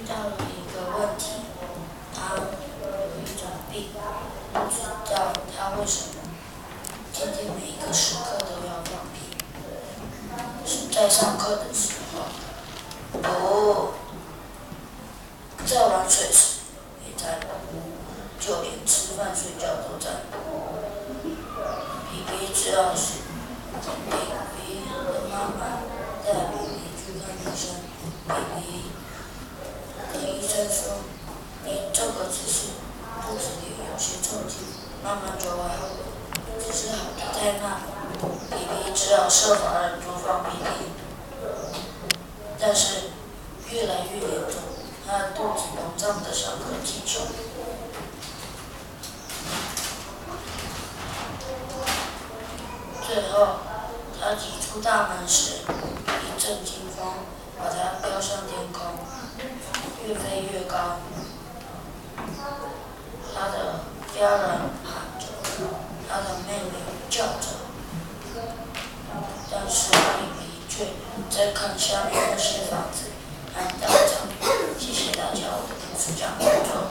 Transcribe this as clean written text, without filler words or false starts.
到了一个问题，他有一种病，不知道他为什么天天每一个时刻都要放屁。是在上课的时候，不，在玩水时也在，就连吃饭睡觉都在。皮皮知道是皮皮的妈妈带皮皮去看医生，皮皮跟医生说：“你这个只是肚子里有些抽筋，慢慢就会好的，只是好的太慢。”皮皮只好设法忍住放屁屁，但是越来越严重，他的肚子膨胀得像颗气球。最后，他挤出大门时，一阵劲风把他飙向天空，越飞越高。他的家人喊着，他的妹妹叫着，但是皮皮却在看下面那些房子和大草。谢谢大家，我的故事讲完了。